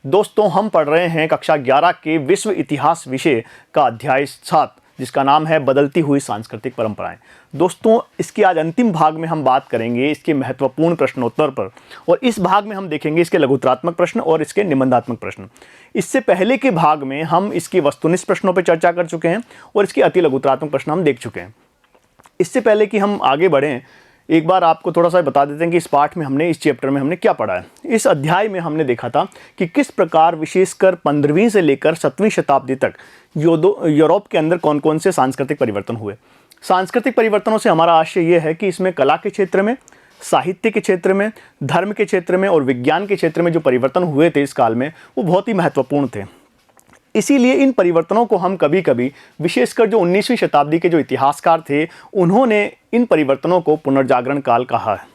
दोस्तों, हम पढ़ रहे हैं कक्षा 11 के विश्व इतिहास विषय का अध्याय 7, जिसका नाम है बदलती हुई सांस्कृतिक परंपराएं। दोस्तों, इसके आज अंतिम भाग में हम बात करेंगे इसके महत्वपूर्ण प्रश्नोत्तर पर, और इस भाग में हम देखेंगे इसके लघुत्रात्मक प्रश्न और इसके निबंधात्मक प्रश्न। इससे पहले के भाग में हम इसके वस्तुनिष्ठ प्रश्नों पर चर्चा कर चुके हैं और इसके अति लघुत्रात्मक प्रश्न हम देख चुके हैं। इससे पहले कि हम आगे बढ़ें, एक बार आपको थोड़ा सा बता देते हैं कि इस पाठ में हमने, इस चैप्टर में हमने क्या पढ़ा है। इस अध्याय में हमने देखा था कि किस प्रकार विशेषकर 15वीं से लेकर 7वीं शताब्दी तक यूरोप के अंदर कौन कौन से सांस्कृतिक परिवर्तन हुए। सांस्कृतिक परिवर्तनों से हमारा आशय यह है कि इसमें कला के क्षेत्र में, साहित्य के क्षेत्र में, धर्म के क्षेत्र में और विज्ञान के क्षेत्र में जो परिवर्तन हुए थे इस काल में, वो बहुत ही महत्वपूर्ण थे। इसीलिए इन परिवर्तनों को हम कभी कभी, विशेषकर जो 19वीं शताब्दी के जो इतिहासकार थे, उन्होंने इन परिवर्तनों को पुनर्जागरण काल कहा है।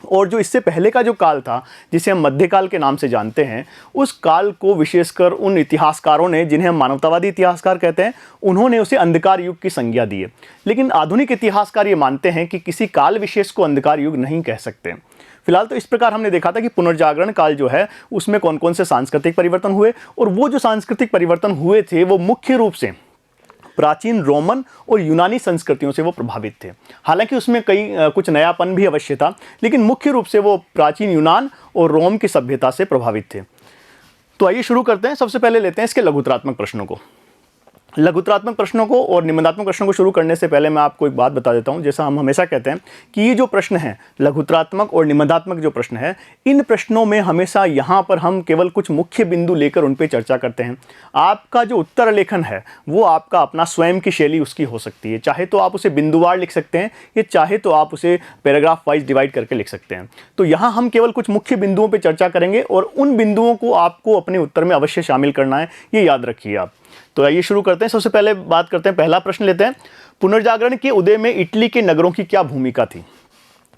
और जो इससे पहले का जो काल था, जिसे हम मध्यकाल के नाम से जानते हैं, उस काल को विशेषकर उन इतिहासकारों ने, जिन्हें हम मानवतावादी इतिहासकार कहते हैं, उन्होंने उसे अंधकार युग की संज्ञा दी है। लेकिन आधुनिक इतिहासकार ये मानते हैं कि किसी काल विशेष को अंधकार युग नहीं कह सकते। फिलहाल तो इस प्रकार हमने देखा था कि पुनर्जागरण काल जो है उसमें कौन कौन से सांस्कृतिक परिवर्तन हुए, और वो जो सांस्कृतिक परिवर्तन हुए थे वो मुख्य रूप से प्राचीन रोमन और यूनानी संस्कृतियों से वो प्रभावित थे। हालांकि उसमें कुछ नयापन भी अवश्य था, लेकिन मुख्य रूप से वो प्राचीन यूनान और रोम की सभ्यता से प्रभावित थे। तो आइए शुरू करते हैं। सबसे पहले लेते हैं इसके लघुत्रात्मक प्रश्नों को। लघुत्रात्मक प्रश्नों को और निबंधात्मक प्रश्नों को शुरू करने से पहले मैं आपको एक बात बता देता हूं। जैसा हम हमेशा कहते हैं कि ये जो प्रश्न है, लघुत्रात्मक और निबंधात्मक जो प्रश्न है, इन प्रश्नों में हमेशा यहाँ पर हम केवल कुछ मुख्य बिंदु लेकर उन पर चर्चा करते हैं। आपका जो उत्तर लेखन है वो आपका अपना स्वयं की शैली उसकी हो सकती है। चाहे तो आप उसे बिंदुवार लिख सकते हैं, या चाहे तो आप उसे पैराग्राफ वाइज डिवाइड करके लिख सकते हैं। तो यहाँ हम केवल कुछ मुख्य बिंदुओं पर चर्चा करेंगे और उन बिंदुओं को आपको अपने उत्तर में अवश्य शामिल करना है, ये याद रखिए आप। तो आइए शुरू करते हैं। सबसे पहले बात करते हैं, पहला प्रश्न लेते हैं, पुनर्जागरण के उदय में इटली के नगरों की क्या भूमिका थी।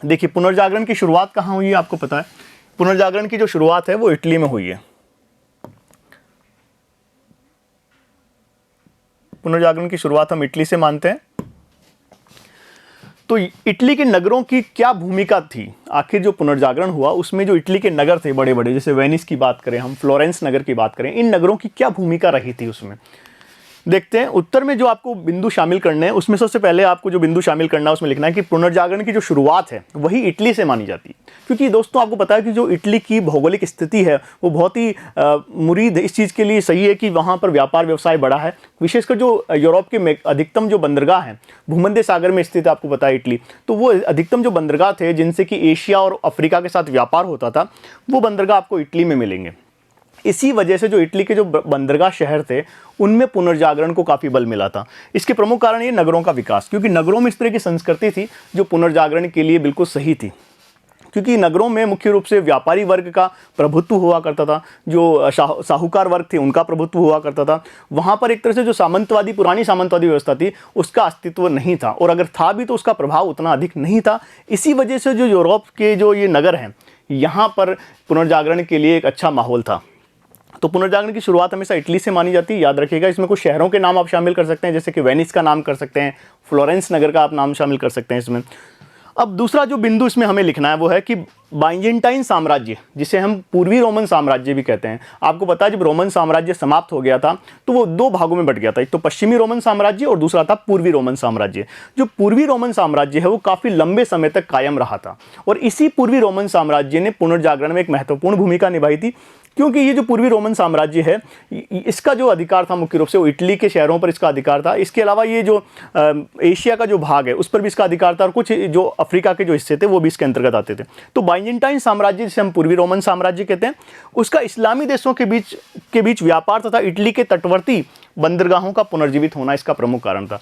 देखिए, पुनर्जागरण की शुरुआत कहाँ हुई है आपको पता है। पुनर्जागरण की जो शुरुआत है वो इटली में हुई है। पुनर्जागरण की शुरुआत हम इटली से मानते हैं। तो इटली के नगरों की क्या भूमिका थी, आखिर जो पुनर्जागरण हुआ उसमें जो इटली के नगर थे बड़े बड़े, जैसे वेनिस की बात करें हम, फ्लोरेंस नगर की बात करें, इन नगरों की क्या भूमिका रही थी उसमें। देखते हैं उत्तर में जो आपको बिंदु शामिल करने हैं, उसमें सबसे पहले आपको जो बिंदु शामिल करना है उसमें लिखना है कि पुनर्जागरण की जो शुरुआत है वही इटली से मानी जाती है। क्योंकि दोस्तों आपको पता है कि जो इटली की भौगोलिक स्थिति है वो बहुत ही मुरीद इस चीज़ के लिए सही है कि वहाँ पर व्यापार व्यवसाय बढ़ा है। विशेषकर जो यूरोप के अधिकतम जो बंदरगाह हैं, भूमध्य सागर में स्थित आपको पता है इटली, तो वो अधिकतम जो बंदरगाह थे जिनसे कि एशिया और अफ्रीका के साथ व्यापार होता था, वो बंदरगाह आपको इटली में मिलेंगे। इसी वजह से जो इटली के जो बंदरगाह शहर थे उनमें पुनर्जागरण को काफ़ी बल मिला था। इसके प्रमुख कारण ये नगरों का विकास, क्योंकि नगरों में इस तरह की संस्कृति थी जो पुनर्जागरण के लिए बिल्कुल सही थी। क्योंकि नगरों में मुख्य रूप से व्यापारी वर्ग का प्रभुत्व हुआ करता था, जो साहूकार वर्ग थे उनका प्रभुत्व हुआ करता था। वहाँ पर एक तरह से जो सामंतवादी, पुरानी सामंतवादी व्यवस्था थी उसका अस्तित्व नहीं था, और अगर था भी तो उसका प्रभाव उतना अधिक नहीं था। इसी वजह से जो यूरोप के जो ये नगर हैं, यहाँ पर पुनर्जागरण के लिए एक अच्छा माहौल था। तो पुनर्जागरण की शुरुआत हमेशा इटली से मानी जाती है, याद रखिएगा। इसमें कुछ शहरों के नाम आप शामिल कर सकते हैं, जैसे कि वेनिस का नाम कर सकते हैं, फ्लोरेंस नगर का आप नाम शामिल कर सकते हैं इसमें। अब दूसरा जो बिंदु इसमें हमें लिखना है वो है कि बाइजेंटाइन साम्राज्य, जिसे हम पूर्वी रोमन साम्राज्य भी कहते हैं। आपको पता है जब रोमन साम्राज्य समाप्त हो गया था तो वो दो भागों में बट गया था, एक तो पश्चिमी रोमन साम्राज्य और दूसरा था पूर्वी रोमन साम्राज्य। जो पूर्वी रोमन साम्राज्य है वो काफ़ी लंबे समय तक कायम रहा था, और इसी पूर्वी रोमन साम्राज्य ने पुनर्जागरण में एक महत्वपूर्ण भूमिका निभाई थी। क्योंकि ये जो पूर्वी रोमन साम्राज्य है, इसका जो अधिकार था मुख्य रूप से वो इटली के शहरों पर इसका अधिकार था। इसके अलावा ये जो एशिया का जो भाग है उस पर भी इसका अधिकार था, और कुछ जो अफ्रीका के जो हिस्से थे वो भी इसके अंतर्गत आते थे। तो बाइजेंटाइन साम्राज्य, जिसे हम पूर्वी रोमन साम्राज्य कहते हैं, उसका इस्लामी देशों के बीच व्यापार तथा इटली के तटवर्ती बंदरगाहों का पुनर्जीवित होना इसका प्रमुख कारण था।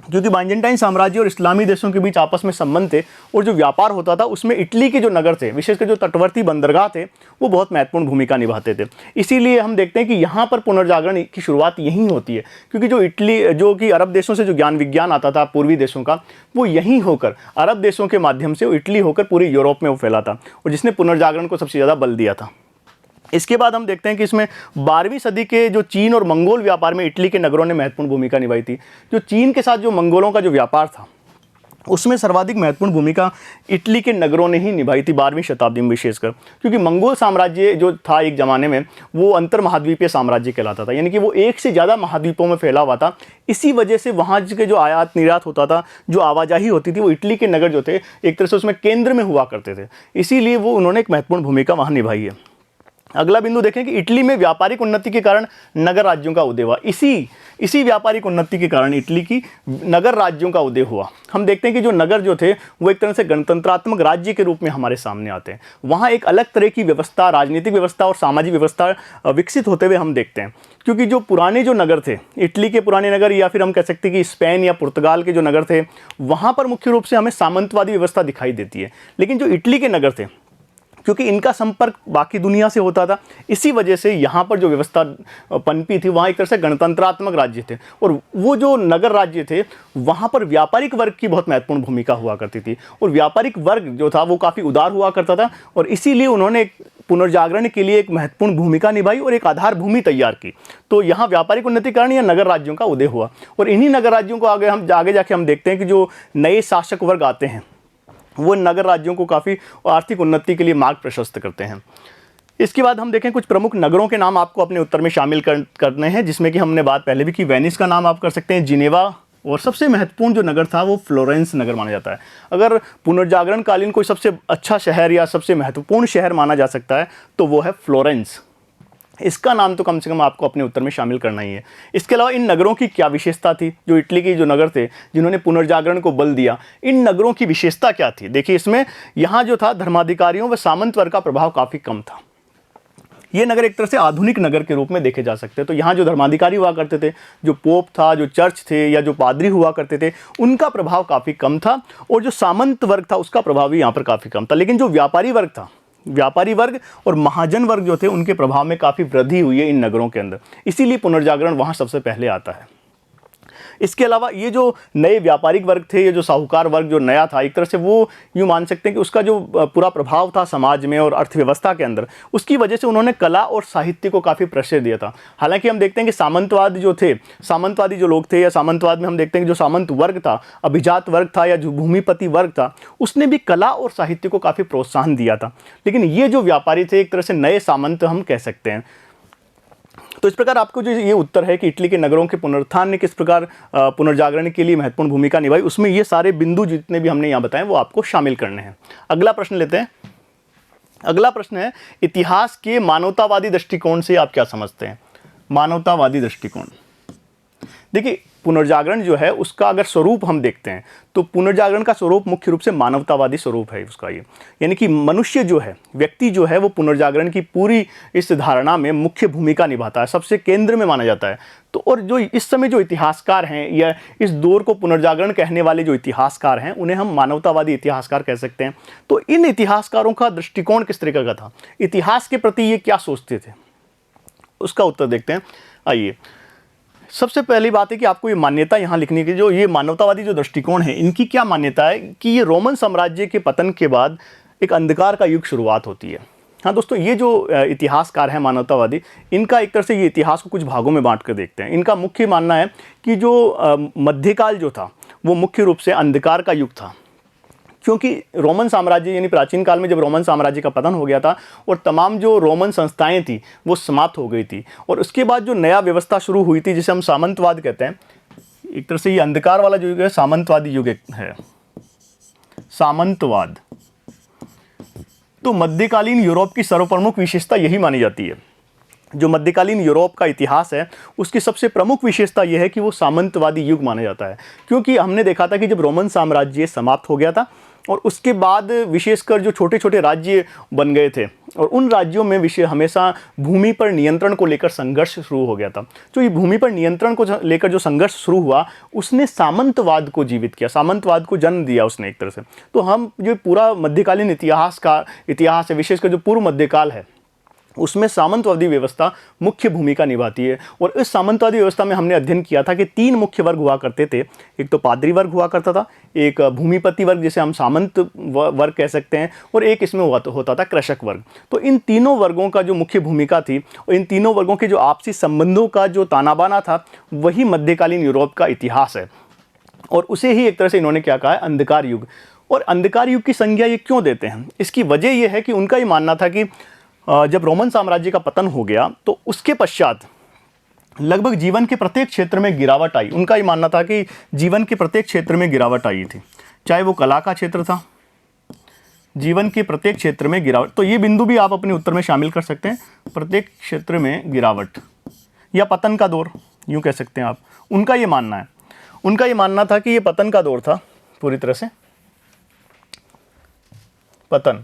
क्योंकि बाइजेंटाइन साम्राज्य और इस्लामी देशों के बीच आपस में संबंध थे, और जो व्यापार होता था उसमें इटली के जो नगर थे, विशेषकर जो तटवर्ती बंदरगाह थे, वो बहुत महत्वपूर्ण भूमिका निभाते थे। इसीलिए हम देखते हैं कि यहाँ पर पुनर्जागरण की शुरुआत यहीं होती है, क्योंकि जो इटली, जो कि अरब देशों से जो ज्ञान विज्ञान आता था पूर्वी देशों का, वो यहीं होकर अरब देशों के माध्यम से वो इटली होकर पूरे यूरोप में वो फैला था, और जिसने पुनर्जागरण को सबसे ज़्यादा बल दिया था। इसके बाद हम देखते हैं कि इसमें 12वीं सदी के जो चीन और मंगोल व्यापार में इटली के नगरों ने महत्वपूर्ण भूमिका निभाई थी। जो चीन के साथ जो मंगोलों का जो व्यापार था उसमें सर्वाधिक महत्वपूर्ण भूमिका इटली के नगरों ने ही निभाई थी 12वीं शताब्दी में विशेषकर, क्योंकि मंगोल साम्राज्य जो था एक ज़माने में वो अंतर महाद्वीपीय साम्राज्य कहलाता था, यानी कि वो एक से ज़्यादा महाद्वीपों में फैला हुआ था। इसी वजह से वहाँ के जो आयात निर्यात होता था, जो आवाजाही होती थी, वो इटली के नगर जो थे एक तरह से उसमें केंद्र में हुआ करते थे, इसीलिए वो उन्होंने एक महत्वपूर्ण भूमिका वहाँ निभाई है। अगला बिंदु देखें कि इटली में व्यापारिक उन्नति के कारण नगर राज्यों का उदय हुआ। इसी व्यापारिक उन्नति के कारण इटली की नगर राज्यों का उदय हुआ। हम देखते हैं कि जो नगर जो थे वो एक तरह से गणतंत्रात्मक राज्य के रूप में हमारे सामने आते हैं। वहाँ एक अलग तरह की व्यवस्था, राजनीतिक व्यवस्था और सामाजिक व्यवस्था विकसित होते हुए हम देखते हैं, क्योंकि जो पुराने जो नगर थे, इटली के पुराने नगर, या फिर हम कह सकते हैं कि स्पेन या पुर्तगाल के जो नगर थे, वहाँ पर मुख्य रूप से हमें सामंतवादी व्यवस्था दिखाई देती है। लेकिन जो इटली के नगर थे, क्योंकि इनका संपर्क बाकी दुनिया से होता था, इसी वजह से यहाँ पर जो व्यवस्था पनपी थी, वहाँ एक तरह से गणतंत्रात्मक राज्य थे, और वो जो नगर राज्य थे वहाँ पर व्यापारिक वर्ग की बहुत महत्वपूर्ण भूमिका हुआ करती थी, और व्यापारिक वर्ग जो था वो काफ़ी उदार हुआ करता था, और इसीलिए उन्होंने एक पुनर्जागरण के लिए एक महत्वपूर्ण भूमिका निभाई और एक आधार भूमि तैयार की। तो यहाँ व्यापारिक उन्नति कारण या नगर राज्यों का उदय हुआ, और इन्हीं नगर राज्यों को आगे जाके हम देखते हैं कि जो नए शासक वर्ग आते हैं वो नगर राज्यों को काफ़ी आर्थिक उन्नति के लिए मार्ग प्रशस्त करते हैं। इसके बाद हम देखें कुछ प्रमुख नगरों के नाम आपको अपने उत्तर में शामिल करने हैं, जिसमें कि हमने बात पहले भी की। वेनिस का नाम आप कर सकते हैं, जिनेवा, और सबसे महत्वपूर्ण जो नगर था वो फ्लोरेंस नगर माना जाता है। अगर पुनर्जागरण कालीन कोई सबसे अच्छा शहर या सबसे महत्वपूर्ण शहर माना जा सकता है तो वो है फ्लोरेंस। इसका नाम तो कम से कम आपको अपने उत्तर में शामिल करना ही है। इसके अलावा इन नगरों की क्या विशेषता थी? जो इटली के जो नगर थे जिन्होंने पुनर्जागरण को बल दिया, इन नगरों की विशेषता क्या थी? देखिए, इसमें यहाँ जो था धर्माधिकारियों व सामंत वर्ग का प्रभाव काफ़ी कम था। ये नगर एक तरह से आधुनिक नगर के रूप में देखे जा सकते हैं। तो यहाँ जो धर्माधिकारी हुआ करते थे, जो पोप था, जो चर्च थे, या जो पादरी हुआ करते थे, उनका प्रभाव काफ़ी कम था, और जो सामंत वर्ग था उसका प्रभाव भी यहाँ पर काफ़ी कम था। लेकिन जो व्यापारी वर्ग था, व्यापारी वर्ग और महाजन वर्ग जो थे, उनके प्रभाव में काफ़ी वृद्धि हुई है इन नगरों के अंदर, इसीलिए पुनर्जागरण वहाँ सबसे पहले आता है। इसके अलावा ये जो नए व्यापारिक वर्ग थे, ये जो साहूकार वर्ग जो नया था, एक तरह से वो यूँ मान सकते हैं कि उसका जो पूरा प्रभाव था समाज में और अर्थव्यवस्था के अंदर, उसकी वजह से उन्होंने कला और साहित्य को काफ़ी प्रश्रय दिया था। हालांकि हम देखते हैं कि सामंतवाद जो थे, सामंतवादी जो लोग थे, या सामंतवाद में हम देखते हैं कि जो सामंत वर्ग था, अभिजात वर्ग था, या जो भूमिपति वर्ग था, उसने भी कला और साहित्य को काफ़ी प्रोत्साहन दिया था। लेकिन ये जो व्यापारी थे एक तरह से नए सामंत हम कह सकते हैं। तो इस प्रकार आपको जो ये उत्तर है कि इटली के नगरों के पुनरुत्थान ने किस प्रकार पुनर्जागरण के लिए महत्वपूर्ण भूमिका निभाई, उसमें ये सारे बिंदु जितने भी हमने यहाँ बताए वो आपको शामिल करने हैं। अगला प्रश्न लेते हैं। अगला प्रश्न है, इतिहास के मानवतावादी दृष्टिकोण से आप क्या समझते हैं? मानवतावादी दृष्टिकोण, देखिए पुनर्जागरण जो है उसका अगर स्वरूप हम देखते हैं तो पुनर्जागरण का स्वरूप मुख्य रूप से मानवतावादी स्वरूप है उसका। ये यानी कि मनुष्य जो है, व्यक्ति जो है, वो पुनर्जागरण की पूरी इस धारणा में मुख्य भूमिका निभाता है, सबसे केंद्र में माना जाता है। तो और जो इस समय जो इतिहासकार हैं या इस दौर को पुनर्जागरण कहने वाले जो इतिहासकार हैं उन्हें हम मानवतावादी इतिहासकार कह सकते हैं। तो इन इतिहासकारों का दृष्टिकोण किस तरीके का था, इतिहास के प्रति ये क्या सोचते थे, उसका उत्तर देखते हैं। आइए, सबसे पहली बात है कि आपको ये मान्यता यहाँ लिखनी की, जो ये मानवतावादी जो दृष्टिकोण है इनकी क्या मान्यता है कि ये रोमन साम्राज्य के पतन के बाद एक अंधकार का युग शुरुआत होती है। हाँ दोस्तों, ये जो इतिहासकार हैं मानवतावादी, इनका एक तरह से ये इतिहास को कुछ भागों में बांट कर देखते हैं। इनका मुख्य मानना है कि जो मध्यकाल जो था वो मुख्य रूप से अंधकार का युग था, क्योंकि रोमन साम्राज्य यानी प्राचीन काल में जब रोमन साम्राज्य का पतन हो गया था और तमाम जो रोमन संस्थाएं थी वो समाप्त हो गई थी, और उसके बाद जो नया व्यवस्था शुरू हुई थी जिसे हम सामंतवाद कहते हैं, एक तरह से ये अंधकार वाला जो युग है सामंतवादी युग है, सामंतवाद। तो मध्यकालीन यूरोप की सर्वप्रमुख विशेषता यही मानी जाती है। जो मध्यकालीन यूरोप का इतिहास है उसकी सबसे प्रमुख विशेषता यह है कि वो सामंतवादी युग माना जाता है, क्योंकि हमने देखा था कि जब रोमन साम्राज्य समाप्त हो गया था और उसके बाद विशेषकर जो छोटे छोटे राज्य बन गए थे और उन राज्यों में विषय हमेशा भूमि पर नियंत्रण को लेकर संघर्ष शुरू हो गया था। तो ये भूमि पर नियंत्रण को लेकर जो संघर्ष शुरू हुआ उसने सामंतवाद को जीवित किया, सामंतवाद को जन्म दिया उसने एक तरह से। तो हम जो पूरा मध्यकालीन इतिहास है, विशेषकर जो पूर्व मध्यकाल है, उसमें सामंतवादी व्यवस्था मुख्य भूमिका निभाती है। और इस सामंतवादी व्यवस्था में हमने अध्ययन किया था कि 3 मुख्य वर्ग हुआ करते थे। एक तो पादरी वर्ग हुआ करता था, एक भूमिपति वर्ग जिसे हम सामंत वर्ग कह सकते हैं, और एक इसमें होता था कृषक वर्ग। तो इन तीनों वर्गों का जो मुख्य भूमिका थी और इन तीनों वर्गों के जो आपसी संबंधों का जो ताना बाना था, वही मध्यकालीन यूरोप का इतिहास है। और उसे ही एक तरह से इन्होंने क्या कहा है, अंधकार युग। और अंधकार युग की संज्ञा ये क्यों देते हैं, इसकी वजह ये है कि उनका ये मानना था कि जब रोमन साम्राज्य का पतन हो गया तो उसके पश्चात लगभग जीवन के प्रत्येक क्षेत्र में गिरावट आई। उनका ये मानना था कि जीवन के प्रत्येक क्षेत्र में गिरावट आई थी, चाहे वो कला का क्षेत्र था, जीवन के प्रत्येक क्षेत्र में गिरावट। तो ये बिंदु भी आप अपने उत्तर में शामिल कर सकते हैं, प्रत्येक क्षेत्र में गिरावट या पतन का दौर, यूँ कह सकते हैं आप। उनका ये मानना है, उनका ये मानना था कि ये पतन का दौर था, पूरी तरह से पतन,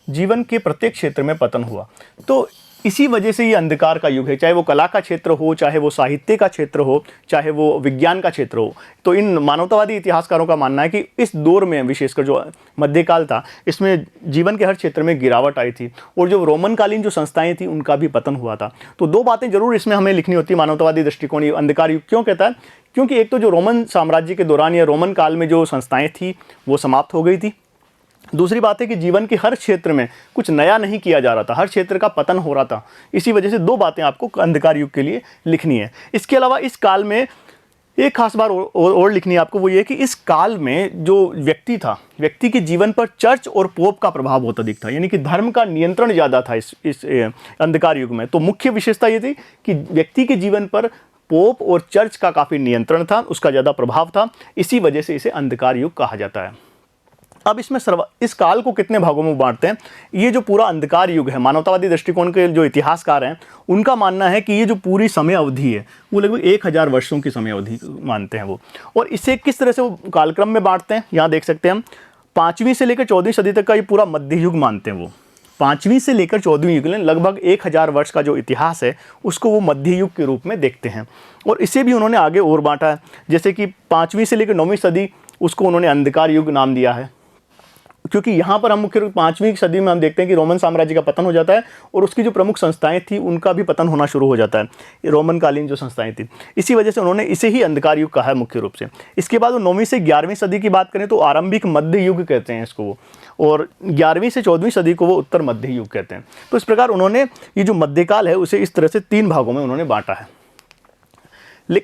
जीवन के प्रत्येक क्षेत्र में पतन हुआ। तो इसी वजह से ये अंधकार का युग है, चाहे वो कला का क्षेत्र हो, चाहे वो साहित्य का क्षेत्र हो, चाहे वो विज्ञान का क्षेत्र हो। तो इन मानवतावादी इतिहासकारों का मानना है कि इस दौर में, विशेषकर जो मध्यकाल था, इसमें जीवन के हर क्षेत्र में गिरावट आई थी और जो रोमन कालीन जो संस्थाएं थी उनका भी पतन हुआ था। तो दो बातें जरूर इसमें हमें लिखनी होती है। मानवतावादी दृष्टिकोण अंधकार युग क्यों कहता है, क्योंकि एक तो जो रोमन साम्राज्य के दौरान या रोमन काल में जो संस्थाएं थी वो समाप्त हो गई थी। दूसरी बात है कि जीवन के हर क्षेत्र में कुछ नया नहीं किया जा रहा था, हर क्षेत्र का पतन हो रहा था। इसी वजह से दो बातें आपको अंधकार युग के लिए लिखनी है। इसके अलावा इस काल में एक खास बात और लिखनी है आपको, वो ये कि इस काल में जो व्यक्ति था, व्यक्ति के जीवन पर चर्च और पोप का प्रभाव होता दिखता, यानी कि धर्म का नियंत्रण ज़्यादा था इस अंधकार युग में। तो मुख्य विशेषता ये थी कि व्यक्ति के जीवन पर पोप और चर्च का काफ़ी नियंत्रण था, उसका ज़्यादा प्रभाव था। इसी वजह से इसे अंधकार युग कहा जाता है। अब इसमें इस काल को कितने भागों में बांटते हैं, ये जो पूरा अंधकार युग है, मानवतावादी दृष्टिकोण के जो इतिहासकार हैं उनका मानना है कि ये जो पूरी समय अवधि है वो लगभग 1000 वर्षों की समय अवधि मानते हैं वो। और इसे किस तरह से वो कालक्रम में बांटते हैं, यहाँ देख सकते हैं हम 5वीं से लेकर 14वीं सदी तक का ये पूरा मध्य युग मानते हैं वो। 5वीं से लेकर 14वीं युग, लगभग 1000 वर्ष का जो इतिहास है उसको वो मध्य युग के रूप में देखते हैं। और इसे भी उन्होंने आगे और बांटा है, जैसे कि 5वीं से लेकर 9वीं सदी उसको उन्होंने अंधकार युग नाम दिया है, क्योंकि यहाँ पर हम मुख्य रूप 5वीं सदी में हम देखते हैं कि रोमन साम्राज्य का पतन हो जाता है और उसकी जो प्रमुख संस्थाएं थी उनका भी पतन होना शुरू हो जाता है, रोमन कालीन जो संस्थाएं थी। इसी वजह से उन्होंने इसे ही अंधकार युग कहा है मुख्य रूप से। इसके बाद वो 9वीं से 11वीं सदी की बात करें तो आरंभिक मध्य युग कहते हैं इसको वो, और 11वीं से 14वीं सदी को वो उत्तर मध्य युग कहते हैं। तो इस प्रकार उन्होंने ये जो मध्यकाल है उसे इस तरह से 3 भागों में उन्होंने बांटा है।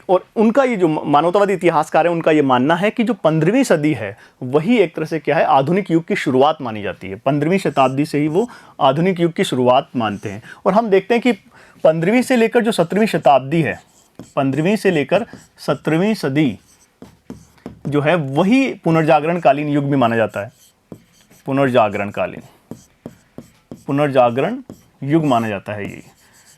और उनका ये जो मानवतावादी इतिहासकार है उनका ये मानना है कि जो 15वीं सदी है वही एक तरह से क्या है, आधुनिक युग की शुरुआत मानी जाती है। 15वीं शताब्दी से ही वो आधुनिक युग की शुरुआत मानते हैं। और हम देखते हैं कि 15वीं से लेकर जो 17वीं शताब्दी है, 15वीं से लेकर 17वीं सदी जो है वही पुनर्जागरण कालीन युग भी माना जाता है। पुनर्जागरण युग माना जाता है ये।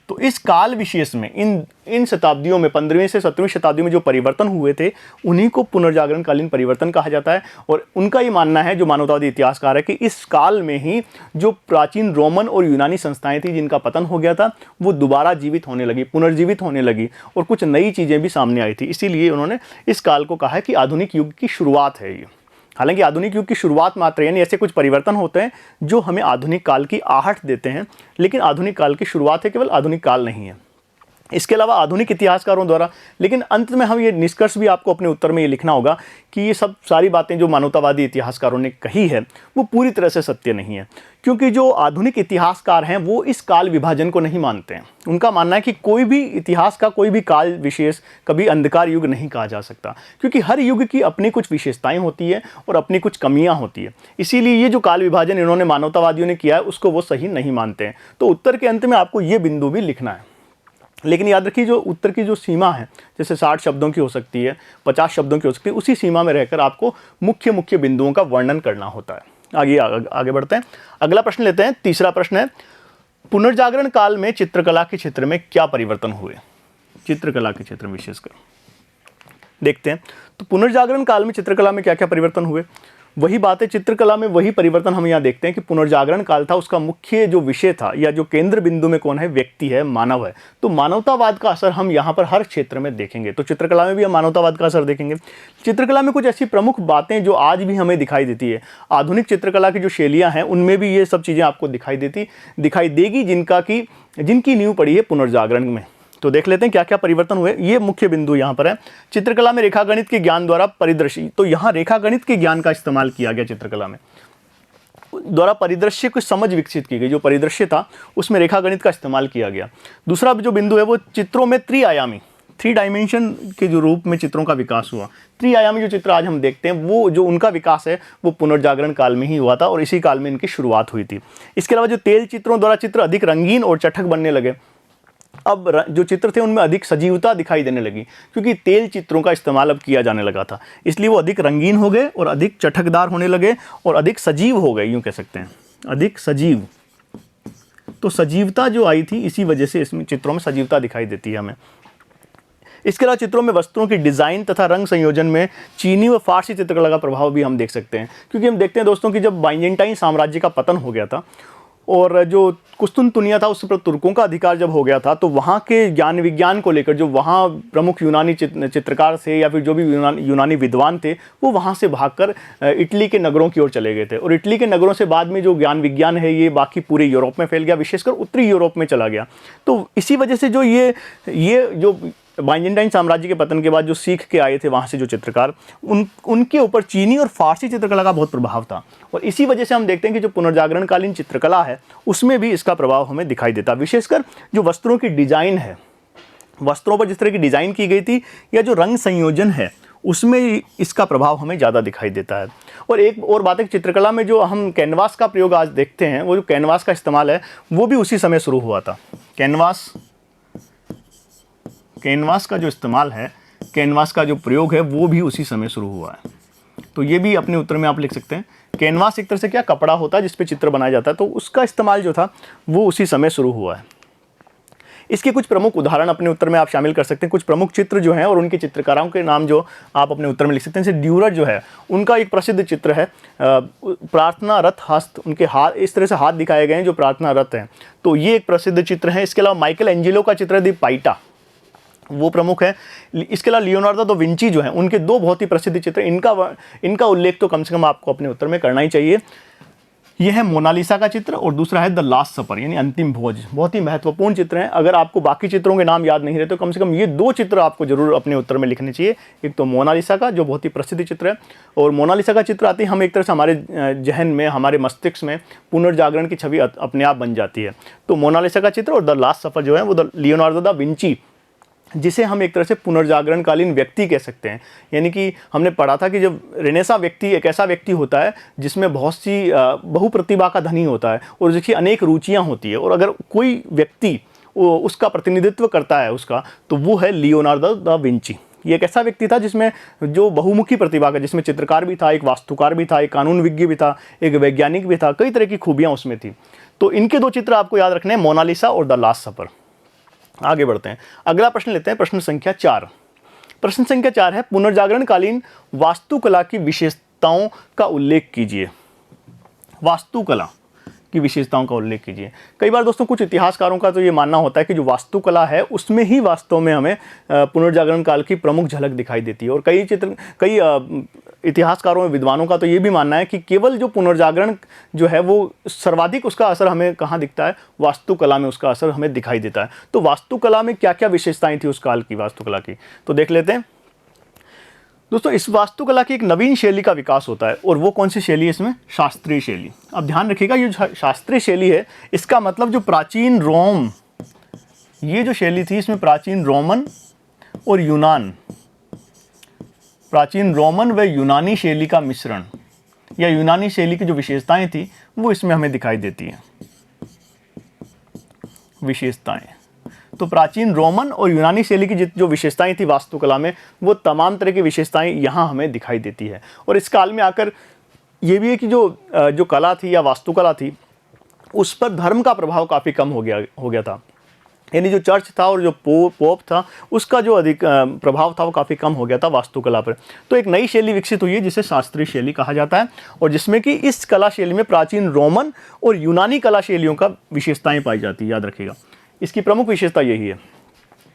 तो इस काल विशेष में इन शताब्दियों में 15वीं से 17वीं शताब्दी में जो परिवर्तन हुए थे उन्हीं को पुनर्जागरण कालीन परिवर्तन कहा जाता है। और उनका ये मानना है, जो मानवतावादी इतिहासकार है, कि इस काल में ही जो प्राचीन रोमन और यूनानी संस्थाएं थी जिनका पतन हो गया था वो दोबारा जीवित होने लगी, पुनर्जीवित होने लगी और कुछ नई चीज़ें भी सामने आई थी। इसीलिए उन्होंने इस काल को कहा है कि आधुनिक युग की शुरुआत है ये। हालांकि आधुनिक युग की शुरुआत मात्र, यानी ऐसे कुछ परिवर्तन होते हैं जो हमें आधुनिक काल की आहट देते हैं, लेकिन आधुनिक काल की शुरुआत है, केवल आधुनिक काल नहीं है। इसके अलावा आधुनिक इतिहासकारों द्वारा, लेकिन अंत में हम ये निष्कर्ष भी आपको अपने उत्तर में ये लिखना होगा कि ये सब सारी बातें जो मानवतावादी इतिहासकारों ने कही है वो पूरी तरह से सत्य नहीं है, क्योंकि जो आधुनिक इतिहासकार हैं वो इस काल विभाजन को नहीं मानते हैं। उनका मानना है कि कोई भी इतिहास का कोई भी काल विशेष कभी अंधकार युग नहीं कहा जा सकता, क्योंकि हर युग की अपनी कुछ विशेषताएं होती है और अपनी कुछ कमियां होती है। इसीलिए ये जो काल विभाजन इन्होंने मानवतावादियों ने किया है उसको वो सही नहीं मानते हैं। तो उत्तर के अंत में आपको ये बिंदु भी लिखना है। लेकिन याद रखिए, जो उत्तर की जो सीमा है, जैसे 60 शब्दों की हो सकती है, 50 शब्दों की हो सकती है, उसी सीमा में रहकर आपको मुख्य बिंदुओं का वर्णन करना होता है। आगे बढ़ते हैं, अगला प्रश्न लेते हैं। तीसरा प्रश्न है, पुनर्जागरण काल में चित्रकला के क्षेत्र में क्या परिवर्तन हुए? चित्रकला के क्षेत्र में विशेषकर देखते हैं। तो पुनर्जागरण काल में चित्रकला में क्या क्या परिवर्तन हुए? वही बात है, चित्रकला में वही परिवर्तन हम यहाँ देखते हैं कि पुनर्जागरण काल था, उसका मुख्य जो विषय था या जो केंद्र बिंदु में कौन है? व्यक्ति है, मानव है। तो मानवतावाद का असर हम यहाँ पर हर क्षेत्र में देखेंगे। तो चित्रकला में भी हम मानवतावाद का असर देखेंगे। चित्रकला में कुछ ऐसी प्रमुख बातें जो आज भी हमें दिखाई देती है, आधुनिक चित्रकला की जो शैलियाँ हैं उनमें भी ये सब चीज़ें आपको दिखाई देगी जिनकी नींव पड़ी है पुनर्जागरण में। तो देख लेते हैं क्या क्या परिवर्तन हुए। ये मुख्य बिंदु यहाँ पर है। चित्रकला में रेखागणित के ज्ञान द्वारा परिदृश्य, तो यहाँ रेखागणित के ज्ञान का इस्तेमाल किया गया चित्रकला में, द्वारा परिदृश्य की समझ विकसित की गई। जो परिदृश्य था उसमें रेखागणित का इस्तेमाल किया गया। दूसरा जो बिंदु है वो चित्रों में 3 डायमेंशन के जो रूप में चित्रों का विकास हुआ, त्रिआयामी जो चित्र आज हम देखते हैं वो जो उनका विकास है वो पुनर्जागरण काल में ही हुआ था और इसी काल में इनकी शुरुआत हुई थी। इसके अलावा जो तेल चित्रों द्वारा चित्र अधिक रंगीन और चटक बनने लगे, अब जो चित्र थे उनमें अधिक सजीवता दिखाई देने लगी क्योंकि तेल चित्रों का इस्तेमाल अब किया जाने लगा था, इसलिए वो अधिक रंगीन हो गए और अधिक चटकदार होने लगे और अधिक सजीव हो गए, यूँ कह सकते हैं अधिक सजीव। तो सजीवता जो आई थी इसी वजह से इसमें चित्रों में सजीवता दिखाई देती है हमें। इसके अलावा चित्रों में वस्त्रों की डिज़ाइन तथा रंग संयोजन में चीनी व फारसी चित्रकला का प्रभाव भी हम देख सकते हैं, क्योंकि हम देखते हैं दोस्तों कि जब बाइजेंटाइन साम्राज्य का पतन हो गया था और जो कुस्तुनतुनिया था उस पर तुर्कों का अधिकार जब हो गया था, तो वहाँ के ज्ञान विज्ञान को लेकर जो वहाँ प्रमुख यूनानी चित्रकार थे या फिर जो भी यूनानी विद्वान थे वो वहाँ से भागकर इटली के नगरों की ओर चले गए थे और इटली के नगरों से बाद में जो ज्ञान विज्ञान है ये बाकी पूरे यूरोप में फैल गया, विशेषकर उत्तरी यूरोप में चला गया। तो इसी वजह से जो ये जो बाइजेंटाइन साम्राज्य के पतन के बाद जो सीख के आए थे वहाँ से जो चित्रकार, उनके ऊपर चीनी और फारसी चित्रकला का बहुत प्रभाव था और इसी वजह से हम देखते हैं कि जो पुनर्जागरण कालीन चित्रकला है उसमें भी इसका प्रभाव हमें दिखाई देता। विशेषकर जो वस्त्रों की डिज़ाइन है, वस्त्रों पर जिस तरह की डिज़ाइन की गई थी या जो रंग संयोजन है उसमें इसका प्रभाव हमें ज़्यादा दिखाई देता है। और एक और बात है, चित्रकला में जो हम कैनवास का प्रयोग आज देखते हैं, वो जो कैनवास का इस्तेमाल है वो भी उसी समय शुरू हुआ था। कैनवास का जो इस्तेमाल है, कैनवास का जो प्रयोग है वो भी उसी समय शुरू हुआ है। तो ये भी अपने उत्तर में आप लिख सकते हैं। कैनवास एक तरह से क्या कपड़ा होता है जिस पे चित्र बनाया जाता है, तो उसका इस्तेमाल जो था वो उसी समय शुरू हुआ है। इसके कुछ प्रमुख उदाहरण अपने उत्तर में आप शामिल कर सकते हैं। कुछ प्रमुख चित्र जो हैं और उनके चित्रकारों के नाम जो आप अपने उत्तर में लिख सकते हैं। जैसे ड्यूरर जो है उनका एक प्रसिद्ध चित्र है प्रार्थना रथ हस्त, उनके हाथ इस तरह से हाथ दिखाए गए हैं जो प्रार्थना रथ हैं, तो ये एक प्रसिद्ध चित्र है। इसके अलावा माइकल एंजेलो का चित्र दी पाइटा, वो प्रमुख है। इसके अलावा लियोनार्डो दा विंची जो है उनके 2 बहुत ही प्रसिद्ध चित्र, इनका उल्लेख तो कम से कम आपको अपने उत्तर में करना ही चाहिए। यह है मोनालिसा का चित्र और दूसरा है द लास्ट सपर यानी अंतिम भोज। बहुत ही महत्वपूर्ण चित्र हैं। अगर आपको बाकी चित्रों के नाम याद नहीं रहे तो कम से कम ये 2 चित्र आपको जरूर अपने उत्तर में लिखने चाहिए। एक तो मोनालिसा का जो बहुत ही प्रसिद्ध चित्र है, और मोनालिसा का चित्र आते ही हम एक तरह से हमारे जहन में, हमारे मस्तिष्क में पुनर्जागरण की छवि अपने आप बन जाती है। तो मोनालिसा का चित्र और द लास्ट सपर जो है वो लियोनार्डो दा विंची, जिसे हम एक तरह से पुनर्जागरणकालीन व्यक्ति कह सकते हैं। यानी कि हमने पढ़ा था कि जब रेनेसा व्यक्ति एक ऐसा व्यक्ति होता है जिसमें बहुत सी बहुप्रतिभा का धनी होता है और जिसकी अनेक रुचियां होती है, और अगर कोई व्यक्ति उसका प्रतिनिधित्व करता है उसका, तो वो है लियोनार्डो दा विंची। ये एक ऐसा व्यक्ति था जिसमें जो बहुमुखी प्रतिभा का, जिसमें चित्रकार भी था, एक वास्तुकार भी था, एक कानून विज्ञ भी था, एक वैज्ञानिक भी था, कई तरह की खूबियाँ उसमें थी। तो इनके 2 चित्र आपको याद रखने हैं, मोनालिसा और द लास्ट सपर। आगे बढ़ते हैं, अगला प्रश्न लेते हैं, प्रश्न संख्या 4। प्रश्न संख्या 4 है पुनर्जागरणकालीन वास्तुकला की विशेषताओं का उल्लेख कीजिए। वास्तुकला की विशेषताओं का उल्लेख कीजिए। कई बार दोस्तों कुछ इतिहासकारों का तो ये मानना होता है कि जो वास्तुकला है उसमें ही वास्तव में हमें पुनर्जागरण काल की प्रमुख झलक दिखाई देती है, और कई इतिहासकारों में विद्वानों का तो ये भी मानना है कि केवल जो पुनर्जागरण जो है वो सर्वाधिक उसका असर हमें कहाँ दिखता है, वास्तुकला में उसका असर हमें दिखाई देता है। तो वास्तुकला में क्या क्या विशेषताएं थी उस काल की वास्तुकला की, तो देख लेते हैं। दोस्तों इस वास्तुकला की एक नवीन शैली का विकास होता है, और वो कौन सी शैली है इसमें, शास्त्रीय शैली। अब ध्यान रखिएगा, ये शास्त्रीय शैली है इसका मतलब जो प्राचीन रोम, ये जो शैली थी इसमें प्राचीन रोमन और यूनान, प्राचीन रोमन व यूनानी शैली का मिश्रण या यूनानी शैली की जो विशेषताएं थी वो इसमें हमें दिखाई देती हैं। विशेषताएं, तो प्राचीन रोमन और यूनानी शैली की जो विशेषताएं थी वास्तुकला में, वो तमाम तरह की विशेषताएं यहाँ हमें दिखाई देती है। और इस काल में आकर ये भी है कि जो कला थी या वास्तुकला थी उस पर धर्म का प्रभाव काफ़ी कम हो गया था। यानी जो चर्च था और जो पोप था उसका जो अधिक प्रभाव था वो काफ़ी कम हो गया था वास्तुकला पर। तो एक नई शैली विकसित हुई है जिसे शास्त्रीय शैली कहा जाता है, और जिसमें कि इस कला शैली में प्राचीन रोमन और यूनानी कला शैलियों का विशेषताएं पाई जाती है। याद रखिएगा, इसकी प्रमुख विशेषता यही है,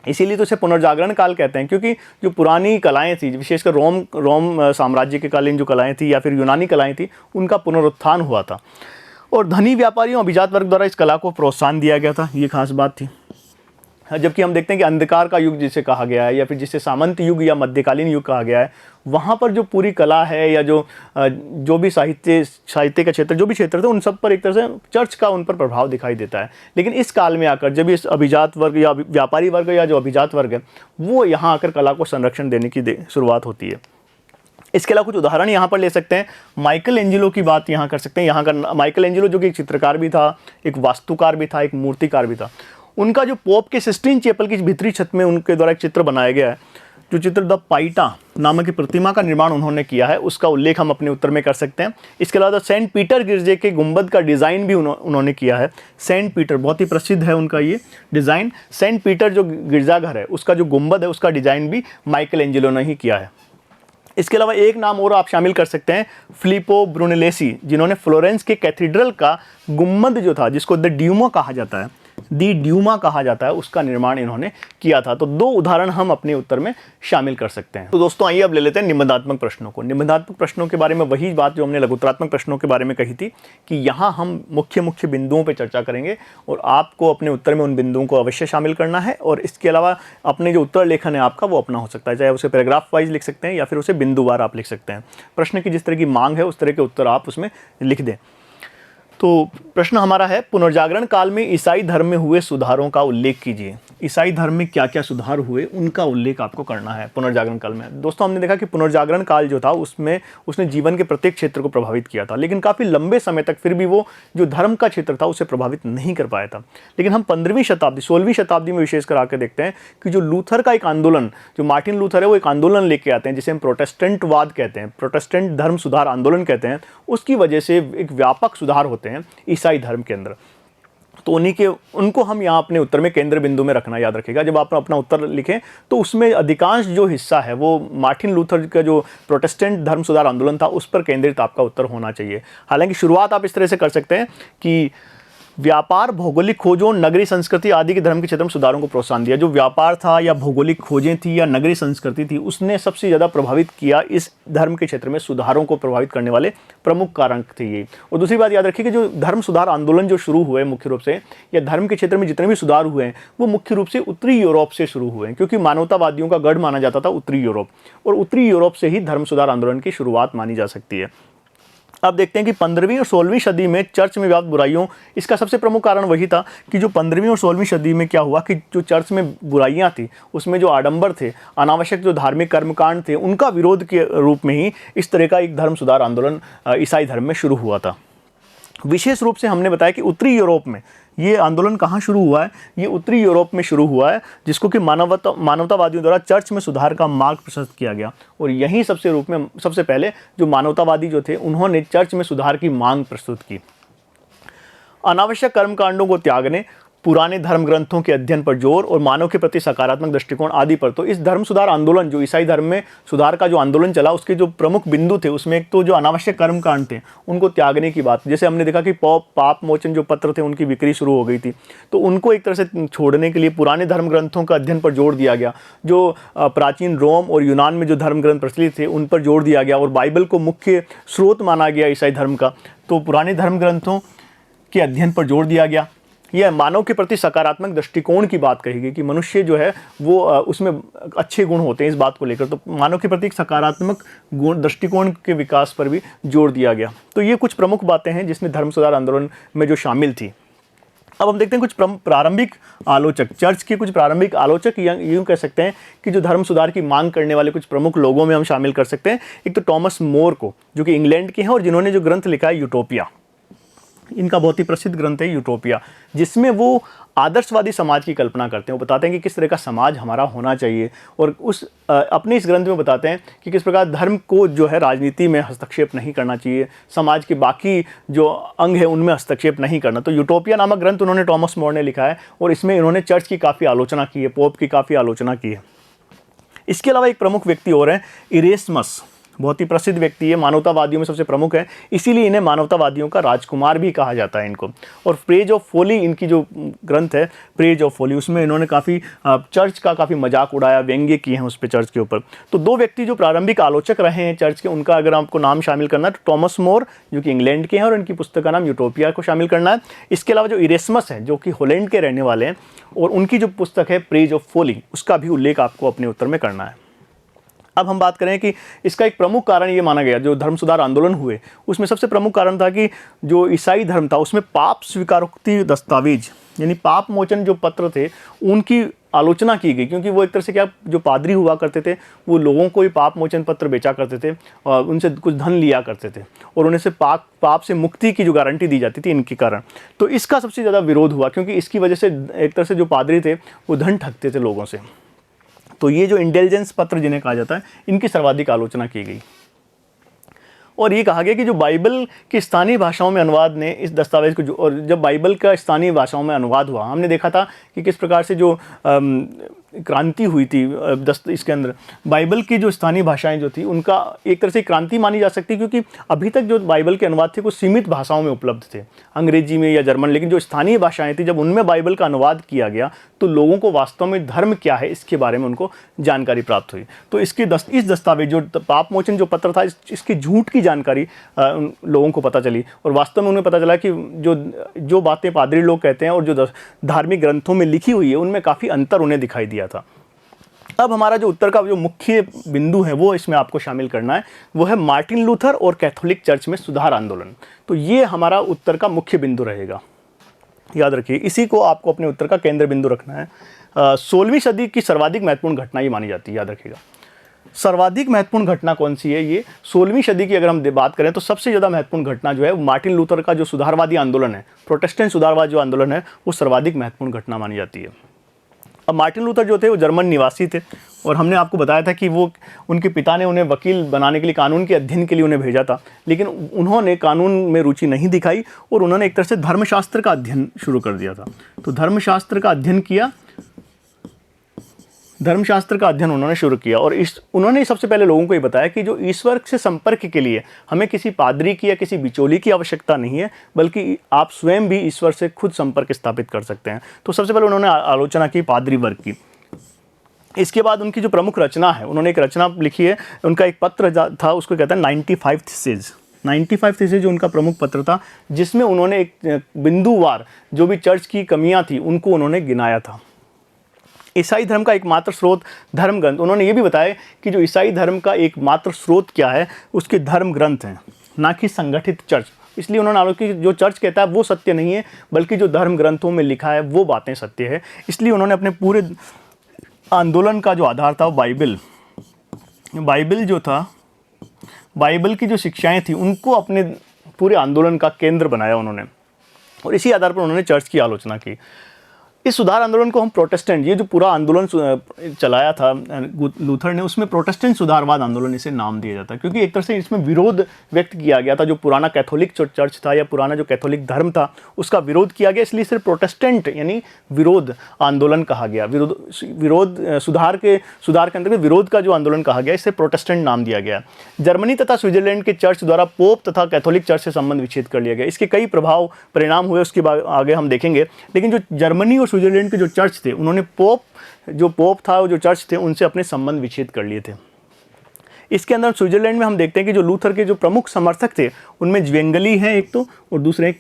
इसीलिए तो इसे पुनर्जागरण काल कहते हैं, क्योंकि जो पुरानी कलाएं थी, विशेषकर रोम साम्राज्य के कालीन जो कलाएं थी या फिर यूनानी कलाएं थी, उनका पुनरुत्थान हुआ था, और धनी व्यापारियों अभिजात वर्ग द्वारा इस कला को प्रोत्साहन दिया गया था, ये खास बात थी। जबकि हम देखते हैं कि अंधकार का युग जिसे कहा गया है या फिर जिसे सामंत युग या मध्यकालीन युग कहा गया है, वहाँ पर जो पूरी कला है या जो भी साहित्य का क्षेत्र, जो भी क्षेत्र थे, उन सब पर एक तरह से चर्च का उन पर प्रभाव दिखाई देता है। लेकिन इस काल में आकर जब इस अभिजात वर्ग या व्यापारी वर्ग या जो अभिजात वर्ग है वो यहाँ आकर कला को संरक्षण देने की शुरुआत होती है। इसके अलावा कुछ उदाहरण यहाँ पर ले सकते हैं। माइकल एंजेलो की बात यहाँ कर सकते हैं। यहाँ का माइकल एंजेलो जो कि एक चित्रकार भी था, एक वास्तुकार भी था, एक मूर्तिकार भी था। उनका जो पोप के सिस्टीन चैपल की भीतरी छत में उनके द्वारा एक चित्र बनाया गया है, जो चित्र द पाइटा नामक की प्रतिमा का निर्माण उन्होंने किया है, उसका उल्लेख हम अपने उत्तर में कर सकते हैं। इसके अलावा सेंट पीटर गिरजे के गुंबद का डिज़ाइन भी उन्होंने किया है। सेंट पीटर बहुत ही प्रसिद्ध है उनका ये डिज़ाइन। सेंट पीटर जो गिरजाघर है उसका जो गुंबद है उसका डिज़ाइन भी माइकल एंजेलो ने ही किया है। इसके अलावा एक नाम और आप शामिल कर सकते हैं, फिलिप्पो ब्रूनेलेसी, जिन्होंने फ्लोरेंस के कैथीड्रल का गुंबद जो था, जिसको द ड्यूमा कहा जाता है, दी ड्यूमा कहा जाता है, उसका निर्माण इन्होंने किया था। तो दो उदाहरण हम अपने उत्तर में शामिल कर सकते हैं। तो दोस्तों आइए अब ले लेते हैं निबंधात्मक प्रश्नों को। निबंधात्मक प्रश्नों के बारे में वही बात जो हमने लघुत्तरात्मक प्रश्नों के बारे में कही थी कि यहाँ हम मुख्य बिंदुओं पर चर्चा करेंगे और आपको अपने उत्तर में उन बिंदुओं को अवश्य शामिल करना है। और इसके अलावा अपने जो उत्तर लेखन है आपका वो अपना हो सकता है, चाहे उसे पैराग्राफ वाइज लिख सकते हैं या फिर उसे बिंदुवार आप लिख सकते हैं। प्रश्न की जिस तरह की मांग है उस तरह के उत्तर आप उसमें लिख दें। तो प्रश्न हमारा है, पुनर्जागरण काल में ईसाई धर्म में हुए सुधारों का उल्लेख कीजिए। ईसाई धर्म में क्या क्या सुधार हुए उनका उल्लेख आपको करना है पुनर्जागरण काल में। दोस्तों हमने देखा कि पुनर्जागरण काल जो था उसमें उसने जीवन के प्रत्येक क्षेत्र को प्रभावित किया था, लेकिन काफ़ी लंबे समय तक फिर भी वो जो धर्म का क्षेत्र था उसे प्रभावित नहीं कर पाया था। लेकिन हम 15वीं शताब्दी 16वीं शताब्दी में विशेषकर आकर देखते हैं कि जो लूथर का एक आंदोलन, जो मार्टिन लूथर है वो एक आंदोलन लेके आते हैं जिसे हम प्रोटेस्टेंटवाद कहते हैं, प्रोटेस्टेंट धर्म सुधार आंदोलन कहते हैं। उसकी वजह से एक व्यापक सुधार होते हैं ईसाई धर्म के अंदर। तो उनको हम यहाँ अपने उत्तर में केंद्र बिंदु में रखना याद रखिएगा। जब आप अपना उत्तर लिखें तो उसमें अधिकांश जो हिस्सा है वो मार्टिन लूथर का जो प्रोटेस्टेंट धर्म सुधार आंदोलन था उस पर केंद्रित आपका उत्तर होना चाहिए। हालांकि शुरुआत आप इस तरह से कर सकते हैं कि व्यापार, भौगोलिक खोजों, नगरीय संस्कृति आदि के धर्म के क्षेत्र में सुधारों को प्रोत्साहन दिया। जो व्यापार था या भौगोलिक खोजें थी या नगरीय संस्कृति थी उसने सबसे ज़्यादा प्रभावित किया इस धर्म के क्षेत्र में सुधारों को प्रभावित करने वाले प्रमुख कारक थे ये। और दूसरी बात याद रखिए कि जो धर्म सुधार आंदोलन जो शुरू हुए मुख्य रूप से या धर्म के क्षेत्र में जितने भी सुधार हुए हैं वो मुख्य रूप से उत्तरी यूरोप से शुरू हुए हैं, क्योंकि मानवतावादियों का गढ़ माना जाता था उत्तरी यूरोप, और उत्तरी यूरोप से ही धर्म सुधार आंदोलन की शुरुआत मानी जा सकती है। अब देखते हैं कि 15वीं और 16वीं सदी में चर्च में व्याप्त बुराइयों, इसका सबसे प्रमुख कारण वही था कि जो 15वीं और 16वीं सदी में क्या हुआ कि जो चर्च में बुराइयां थी उसमें जो आडंबर थे, अनावश्यक जो धार्मिक कर्मकांड थे, उनका विरोध के रूप में ही इस तरह का एक धर्म सुधार आंदोलन ईसाई धर्म में शुरू हुआ था। विशेष रूप से हमने बताया कि उत्तरी यूरोप में ये आंदोलन कहाँ शुरू हुआ है, ये उत्तरी यूरोप में शुरू हुआ है, जिसको कि मानवतावादियों द्वारा चर्च में सुधार का मार्ग प्रशस्त किया गया। और यहीं सबसे पहले जो मानवतावादी जो थे उन्होंने चर्च में सुधार की मांग प्रस्तुत की। अनावश्यक कर्मकांडों को त्यागने, पुराने धर्म ग्रंथों के अध्ययन पर जोर और मानव के प्रति सकारात्मक दृष्टिकोण आदि पर। तो इस धर्म सुधार आंदोलन, जो ईसाई धर्म में सुधार का जो आंदोलन चला, उसके जो प्रमुख बिंदु थे उसमें एक तो जो अनावश्यक कर्मकांड थे उनको त्यागने की बात। जैसे हमने देखा कि पाप मोचन जो पत्र थे उनकी बिक्री शुरू हो गई थी, तो उनको एक तरह से छोड़ने के लिए पुराने धर्म ग्रंथों का अध्ययन पर जोर दिया गया। जो प्राचीन रोम और यूनान में जो धर्म ग्रंथ प्रचलित थे उन पर जोर दिया गया और बाइबल को मुख्य स्रोत माना गया ईसाई धर्म का, तो पुराने धर्म ग्रंथों के अध्ययन पर जोर दिया गया। यह मानव के प्रति सकारात्मक दृष्टिकोण की बात कही गई कि मनुष्य जो है वो उसमें अच्छे गुण होते हैं, इस बात को लेकर। तो मानव के प्रति सकारात्मक गुण दृष्टिकोण के विकास पर भी जोर दिया गया। तो ये कुछ प्रमुख बातें हैं जिसमें धर्म सुधार आंदोलन में जो शामिल थी। अब हम देखते हैं कुछ प्रारंभिक आलोचक, चर्च के कुछ प्रारंभिक आलोचक, यूँ कह सकते हैं कि जो धर्म सुधार की मांग करने वाले कुछ प्रमुख लोगों में हम शामिल कर सकते हैं। एक तो टॉमस मोर को, जो कि इंग्लैंड के हैं और जिन्होंने जो ग्रंथ लिखा है यूटोपिया, इनका बहुत ही प्रसिद्ध ग्रंथ है यूटोपिया, जिसमें वो आदर्शवादी समाज की कल्पना करते हैं। वो बताते हैं कि किस तरह का समाज हमारा होना चाहिए, और अपने इस ग्रंथ में बताते हैं कि किस प्रकार धर्म को जो है राजनीति में हस्तक्षेप नहीं करना चाहिए, समाज के बाकी जो अंग है उनमें हस्तक्षेप नहीं करना। तो यूटोपिया नामक ग्रंथ उन्होंने टॉमस मोर ने लिखा है और इसमें इन्होंने चर्च की काफ़ी आलोचना की है, पोप की काफ़ी आलोचना की है। इसके अलावा एक प्रमुख व्यक्ति और हैं, इरेस्मस। बहुत ही प्रसिद्ध व्यक्ति है, मानवतावादियों में सबसे प्रमुख है, इसीलिए इन्हें मानवतावादियों का राजकुमार भी कहा जाता है इनको। और प्रेज ऑफ फोली इनकी जो ग्रंथ है, प्रेज ऑफ फोली, उसमें इन्होंने काफ़ी चर्च का काफ़ी मजाक उड़ाया, व्यंग्य किए हैं उस पर, चर्च के ऊपर। तो दो व्यक्ति जो प्रारंभिक आलोचक रहे हैं चर्च के, उनका अगर आपको नाम शामिल करना है तो टॉमस मोर जो कि इंग्लैंड के हैं और इनकी पुस्तक का नाम यूटोपिया को शामिल करना है। इसके अलावा जो इरेस्मस है जो कि हॉलैंड के रहने वाले हैं और उनकी जो पुस्तक है प्रेज ऑफ फोली, उसका भी उल्लेख आपको अपने उत्तर में करना है। अब हम बात करें कि इसका एक प्रमुख कारण ये माना गया, जो धर्म सुधार आंदोलन हुए उसमें सबसे प्रमुख कारण था कि जो ईसाई धर्म था उसमें पाप स्वीकारोक्ति दस्तावेज यानी पाप मोचन जो पत्र थे उनकी आलोचना की गई, क्योंकि वो एक तरह से क्या, जो पादरी हुआ करते थे वो लोगों को ही पाप मोचन पत्र बेचा करते थे और उनसे कुछ धन लिया करते थे और उन्हें से पाप से मुक्ति की जो गारंटी दी जाती थी इनके कारण। तो इसका सबसे ज़्यादा विरोध हुआ, क्योंकि इसकी वजह से एक तरह से जो पादरी थे वो धन ठगते थे लोगों से। तो ये जो इंटेलिजेंस पत्र जिन्हें कहा जाता है, इनकी सर्वाधिक आलोचना की गई और ये कहा गया कि जो बाइबल की स्थानीय भाषाओं में अनुवाद ने इस दस्तावेज को और जब बाइबल का स्थानीय भाषाओं में अनुवाद हुआ, हमने देखा था कि किस प्रकार से जो क्रांति हुई थी इसके अंदर बाइबल की जो स्थानीय भाषाएं जो थी उनका एक तरह से क्रांति मानी जा सकती है, क्योंकि अभी तक जो बाइबल के अनुवाद थे वो सीमित भाषाओं में उपलब्ध थे, अंग्रेजी में या जर्मन, लेकिन जो स्थानीय भाषाएं थी जब उनमें बाइबल का अनुवाद किया गया तो लोगों को वास्तव में धर्म क्या है इसके बारे में उनको जानकारी प्राप्त हुई। तो इस दस्तावेज जो पाप मोचन जो पत्र था इसकी झूठ की जानकारी लोगों को पता चली और वास्तव में उन्हें पता चला कि जो बातें पादरी लोग कहते हैं और जो धार्मिक ग्रंथों में लिखी हुई है उनमें काफ़ी अंतर उन्हें दिखाई दिया था। अब हमारा जो उत्तर का जो मुख्य बिंदु है वो इसमें आपको शामिल करना है, वो है मार्टिन लूथर और कैथोलिक चर्च में सुधार आंदोलन। तो ये हमारा उत्तर का मुख्य बिंदु रहेगा, याद रखिए, इसी को आपको अपने उत्तर का केंद्र बिंदु रखना है। 16वीं सदी की सर्वाधिक महत्वपूर्ण घटना ये मानी जाती है, याद रखिएगा। सर्वाधिक महत्वपूर्ण घटना कौन सी है? ये 16वीं सदी की अगर हम बात करें तो सबसे ज़्यादा महत्वपूर्ण घटना जो है मार्टिन लूथर का जो सुधारवादी आंदोलन है, प्रोटेस्टेंट सुधारवाद जो आंदोलन है, वो सर्वाधिक महत्वपूर्ण घटना मानी जाती है। अब मार्टिन लूथर जो थे वो जर्मन निवासी थे और हमने आपको बताया था कि वो उनके पिता ने उन्हें वकील बनाने के लिए, कानून के अध्ययन के लिए उन्हें भेजा था, लेकिन उन्होंने कानून में रुचि नहीं दिखाई और उन्होंने एक तरह से धर्मशास्त्र का अध्ययन शुरू कर दिया था। तो धर्मशास्त्र का अध्ययन किया, धर्मशास्त्र का अध्ययन उन्होंने शुरू किया और उन्होंने सबसे पहले लोगों को ये बताया कि जो ईश्वर से संपर्क के लिए हमें किसी पादरी की या किसी बिचौली की आवश्यकता नहीं है, बल्कि आप स्वयं भी ईश्वर से खुद संपर्क स्थापित कर सकते हैं। तो सबसे पहले उन्होंने आलोचना की पादरी वर्ग की। इसके बाद उनकी जो प्रमुख रचना है, उन्होंने एक रचना लिखी है, उनका एक पत्र था, उसको कहते हैं 95 थीसिस। 95 थीसिस जो उनका प्रमुख पत्र था, जिसमें उन्होंने एक बिंदुवार जो भी चर्च की कमियाँ थी उनको उन्होंने गिनाया था। ईसाई धर्म का एकमात्र स्रोत धर्म ग्रंथ, उन्होंने ये भी बताया कि जो ईसाई धर्म का एकमात्र स्रोत क्या है, उसके धर्म ग्रंथ हैं, ना कि संगठित चर्च। इसलिए उन्होंने आलोचना की जो चर्च कहता है वो सत्य नहीं है, बल्कि जो धर्म ग्रंथों में लिखा है वो बातें सत्य है। इसलिए उन्होंने अपने पूरे आंदोलन का जो आधार था वो बाइबल जो था, बाइबल की जो शिक्षाएं थी उनको अपने पूरे आंदोलन का केंद्र बनाया उन्होंने और इसी आधार पर उन्होंने चर्च की आलोचना की। इस सुधार आंदोलन को हम प्रोटेस्टेंट, ये जो पूरा आंदोलन चलाया था लूथर ने, उसमें प्रोटेस्टेंट सुधारवाद आंदोलन इसे नाम दिया जाता है, क्योंकि एक तरह से इसमें विरोध व्यक्त किया गया था। जो पुराना कैथोलिक चर्च था या पुराना जो कैथोलिक धर्म था उसका विरोध किया गया, इसलिए सिर्फ प्रोटेस्टेंट यानी विरोध आंदोलन कहा गया। सुधार के अंतर्गत विरोध का जो आंदोलन कहा गया, इसे प्रोटेस्टेंट नाम दिया गया। जर्मनी तथा स्विट्जरलैंड के चर्च द्वारा पोप तथा कैथोलिक चर्च से संबंध विच्छेद कर लिया गया। इसके कई परिणाम हुए, उसके आगे हम देखेंगे। लेकिन जो जर्मनी और स्विट्जरलैंड के जो चर्च थे, उन्होंने पोप था, वो जो चर्च थे उनसे अपने संबंध विच्छेद कर लिए थे। इसके अंदर स्विट्जरलैंड में हम देखते हैं कि जो लूथर के जो प्रमुख समर्थक थे उनमें ज्वेंगली है एक तो, और दूसरे हैं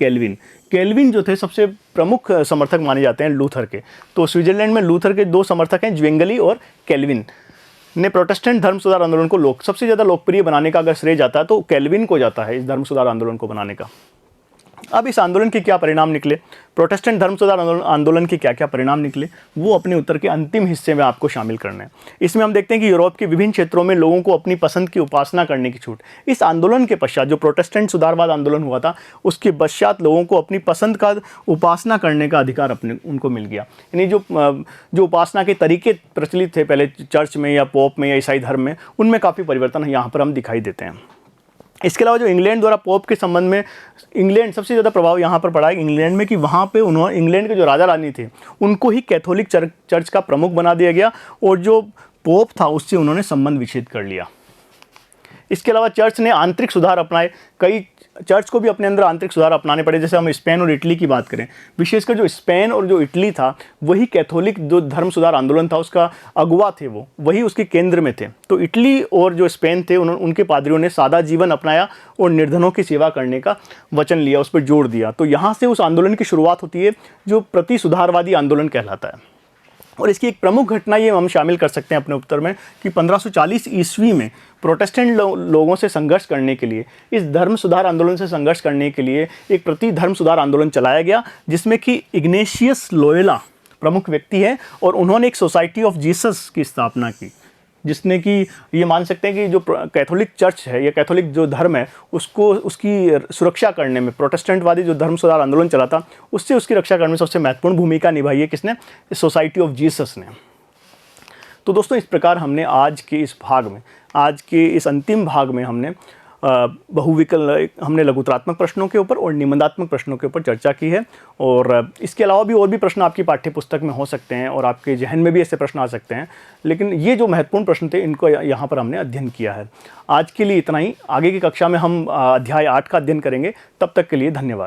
कैल्विन जो थे सबसे प्रमुख समर्थक माने जाते हैं लूथर के। तो स्विट्जरलैंड में लूथर के दो समर्थक हैं, ज्वेंगली और कैल्विन। ने प्रोटेस्टेंट धर्म सुधार आंदोलन को सबसे ज़्यादा लोकप्रिय बनाने का अगर श्रेय जाता है तो कैल्विन को जाता है, इस धर्म सुधार आंदोलन को बनाने का। अब इस आंदोलन के क्या परिणाम निकले, प्रोटेस्टेंट धर्म सुधार आंदोलन के क्या क्या परिणाम निकले, वो अपने उत्तर के अंतिम हिस्से में आपको शामिल करना है। इसमें हम देखते हैं कि यूरोप के विभिन्न क्षेत्रों में लोगों को अपनी पसंद की उपासना करने की छूट। इस आंदोलन के पश्चात जो प्रोटेस्टेंट सुधारवाद आंदोलन हुआ था, उसके पश्चात लोगों को अपनी पसंद का उपासना करने का अधिकार उनको मिल गया। यानी जो उपासना के तरीके प्रचलित थे पहले चर्च में या पोप में या ईसाई धर्म में, उनमें काफ़ी परिवर्तन यहाँ पर हम दिखाई देते हैं। इसके अलावा जो इंग्लैंड द्वारा पोप के संबंध में, इंग्लैंड सबसे ज़्यादा प्रभाव यहाँ पर पड़ा है इंग्लैंड में, कि वहाँ पे उन्होंने इंग्लैंड के जो राजा रानी थे उनको ही कैथोलिक चर्च का प्रमुख बना दिया गया और जो पोप था उससे उन्होंने संबंध विच्छेद कर लिया। इसके अलावा चर्च ने आंतरिक सुधार अपनाए, कई चर्च को भी अपने अंदर आंतरिक सुधार अपनाने पड़े। जैसे हम स्पेन और इटली की बात करें, विशेषकर जो स्पेन और जो इटली था, वही कैथोलिक जो धर्म सुधार आंदोलन था उसका अगुवा थे, वो वही उसके केंद्र में थे। तो इटली और जो स्पेन थे, उनके पादरियों ने सादा जीवन अपनाया और निर्धनों की सेवा करने का वचन लिया, उस पर जोर दिया। तो यहाँ से उस आंदोलन की शुरुआत होती है जो प्रति सुधारवादी आंदोलन कहलाता है। और इसकी एक प्रमुख घटना ये हम शामिल कर सकते हैं अपने उत्तर में कि 1540 ईस्वी में प्रोटेस्टेंट लोगों से संघर्ष करने के लिए, इस धर्म सुधार आंदोलन से संघर्ष करने के लिए एक प्रति धर्म सुधार आंदोलन चलाया गया, जिसमें कि इग्नेशियस लोयोला प्रमुख व्यक्ति है और उन्होंने एक सोसाइटी ऑफ जीसस की स्थापना की, जिसने कि ये मान सकते हैं कि जो कैथोलिक चर्च है या कैथोलिक जो धर्म है उसको उसकी सुरक्षा करने में, प्रोटेस्टेंटवादी जो धर्म सुधार आंदोलन चला था उससे उसकी रक्षा करने में सबसे महत्वपूर्ण भूमिका निभाई है किसने? सोसाइटी ऑफ जीसस ने। तो दोस्तों, इस प्रकार हमने आज के इस भाग में, आज के इस अंतिम भाग में हमने हमने लघुतरात्मक प्रश्नों के ऊपर और निबंधात्मक प्रश्नों के ऊपर चर्चा की है। और इसके अलावा भी और भी प्रश्न आपकी पाठ्य पुस्तक में हो सकते हैं और आपके जहन में भी ऐसे प्रश्न आ सकते हैं, लेकिन ये जो महत्वपूर्ण प्रश्न थे इनको यहाँ पर हमने अध्ययन किया है। आज के लिए इतना ही। आगे की कक्षा में हम अध्याय 8 का अध्ययन करेंगे। तब तक के लिए धन्यवाद।